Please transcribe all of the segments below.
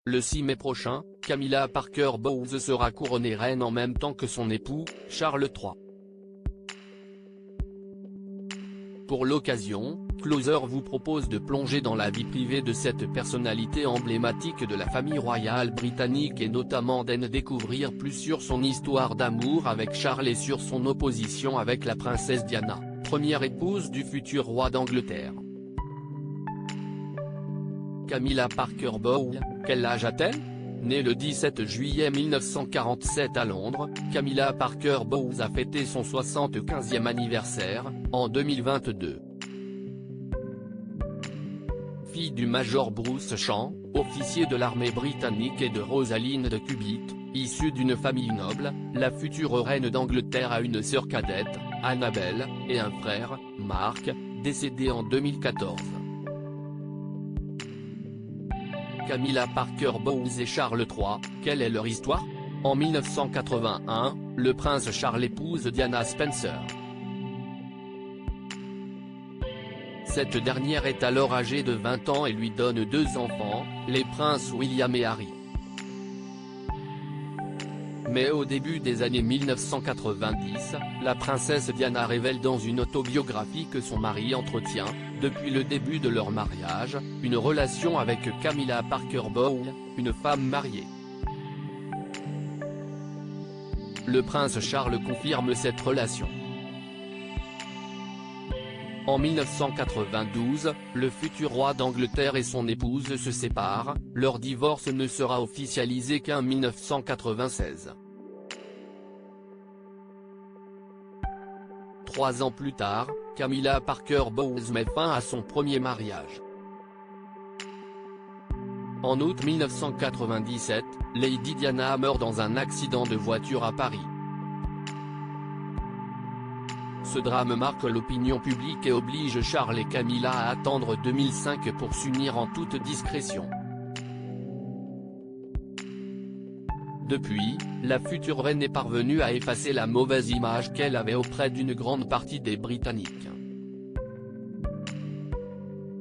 Le 6 mai prochain, Camilla Parker Bowles sera couronnée reine en même temps que son époux, Charles III. Pour l'occasion, Closer vous propose de plonger dans la vie privée de cette personnalité emblématique de la famille royale britannique et notamment d'en découvrir plus sur son histoire d'amour avec Charles et sur son opposition avec la princesse Diana, première épouse du futur roi d'Angleterre. Camilla Parker Bowles, quel âge a-t-elle ? Née le 17 juillet 1947 à Londres, Camilla Parker Bowles a fêté son 75e anniversaire, en 2022. Fille du major Bruce Champ, officier de l'armée britannique et de Rosaline de Cubitt, issue d'une famille noble, la future reine d'Angleterre a une sœur cadette, Annabelle, et un frère, Mark, décédé en 2014. Camilla Parker Bowles et Charles III, quelle est leur histoire ? En 1981, le prince Charles épouse Diana Spencer. Cette dernière est alors âgée de 20 ans et lui donne 2 enfants, les princes William et Harry. Mais au début des années 1990, la princesse Diana révèle dans une autobiographie que son mari entretient, depuis le début de leur mariage, une relation avec Camilla Parker Bowles, une femme mariée. Le prince Charles confirme cette relation. En 1992, le futur roi d'Angleterre et son épouse se séparent, leur divorce ne sera officialisé qu'en 1996. 3 ans plus tard, Camilla Parker Bowles met fin à son premier mariage. En août 1997, Lady Diana meurt dans un accident de voiture à Paris. Ce drame marque l'opinion publique et oblige Charles et Camilla à attendre 2005 pour s'unir en toute discrétion. Depuis, la future reine est parvenue à effacer la mauvaise image qu'elle avait auprès d'une grande partie des Britanniques.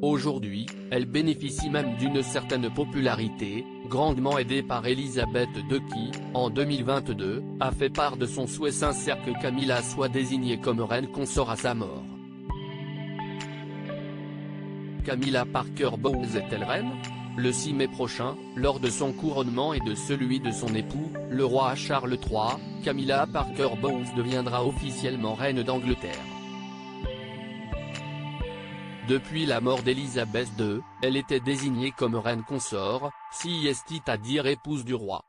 Aujourd'hui, elle bénéficie même d'une certaine popularité, grandement aidée par Elisabeth II qui, en 2022, a fait part de son souhait sincère que Camilla soit désignée comme reine consort à sa mort. Camilla Parker Bowles est-elle reine ? Le 6 mai prochain, lors de son couronnement et de celui de son époux, le roi Charles III, Camilla Parker Bowles deviendra officiellement reine d'Angleterre. Depuis la mort d'Elisabeth II, elle était désignée comme reine consort, c'est-à-dire épouse du roi.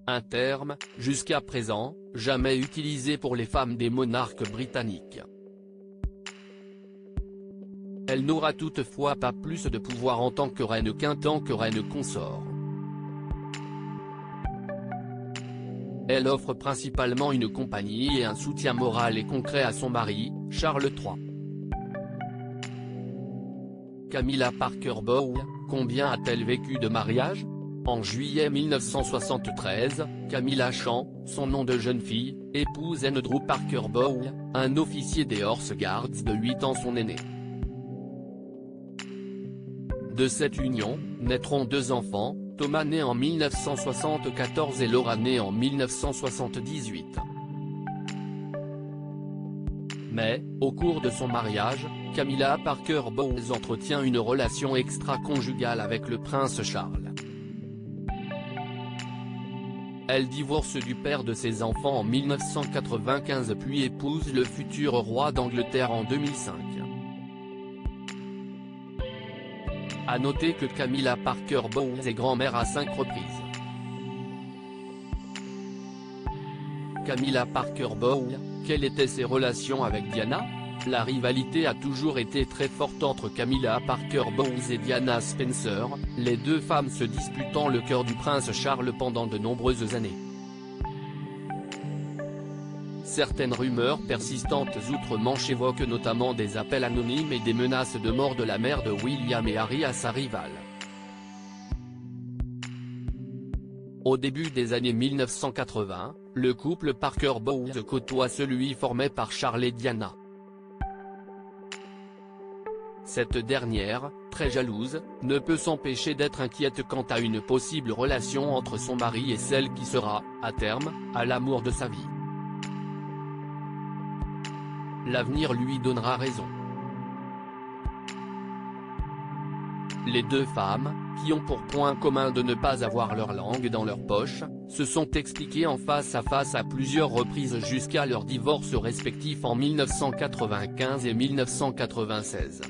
Un terme, jusqu'à présent, jamais utilisé pour les femmes des monarques britanniques. Elle n'aura toutefois pas plus de pouvoir en tant que reine qu'en tant que reine consort. Elle offre principalement une compagnie et un soutien moral et concret à son mari, Charles III. Camilla Parker Bowles, combien a-t-elle vécu de mariages ? En juillet 1973, Camilla Champ, son nom de jeune fille, épouse Andrew Parker Bowles, un officier des Horse Guards de 8 ans son aîné. De cette union, naîtront 2 enfants, Thomas né en 1974 et Laura née en 1978. Mais, au cours de son mariage, Camilla Parker Bowles entretient une relation extra-conjugale avec le prince Charles. Elle divorce du père de ses enfants en 1995 puis épouse le futur roi d'Angleterre en 2005. À noter que Camilla Parker Bowles est grand-mère à 5 reprises. Camilla Parker Bowles, quelles étaient ses relations avec Diana ? La rivalité a toujours été très forte entre Camilla Parker Bowles et Diana Spencer, les 2 femmes se disputant le cœur du prince Charles pendant de nombreuses années. Certaines rumeurs persistantes outre-Manche évoquent notamment des appels anonymes et des menaces de mort de la mère de William et Harry à sa rivale. Au début des années 1980, le couple Parker Bowles côtoie celui formé par Charles et Diana. Cette dernière, très jalouse, ne peut s'empêcher d'être inquiète quant à une possible relation entre son mari et celle qui sera, à terme, l'amour de sa vie. L'avenir lui donnera raison. Les deux femmes, qui ont pour point commun de ne pas avoir leur langue dans leur poche, se sont expliquées en face à plusieurs reprises jusqu'à leur divorce respectif en 1995 et 1996.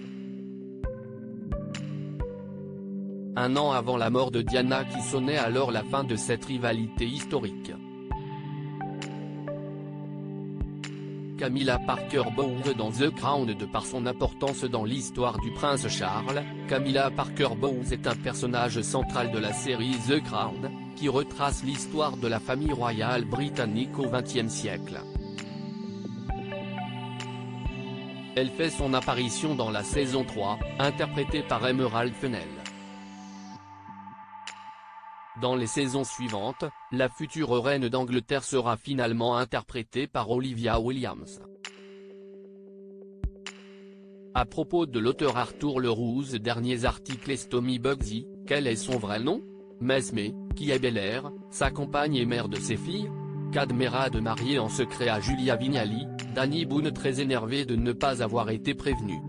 Un an avant la mort de Diana qui sonnait alors la fin de cette rivalité historique. Camilla Parker Bowles dans The Crown. De par son importance dans l'histoire du prince Charles, Camilla Parker Bowles est un personnage central de la série The Crown, qui retrace l'histoire de la famille royale britannique au XXe siècle. Elle fait son apparition dans la saison 3, interprétée par Emerald Fennell. Dans les saisons suivantes, la future reine d'Angleterre sera finalement interprétée par Olivia Williams. À propos de l'auteur Arthur Leroux, derniers articles Tommy Bugsy, quel est son vrai nom? Mesme, qui est Bel-Air, sa compagne et mère de ses filles? Cadmerade mariée en secret à Julia Vignali, Danny Boone très énervé de ne pas avoir été prévenu.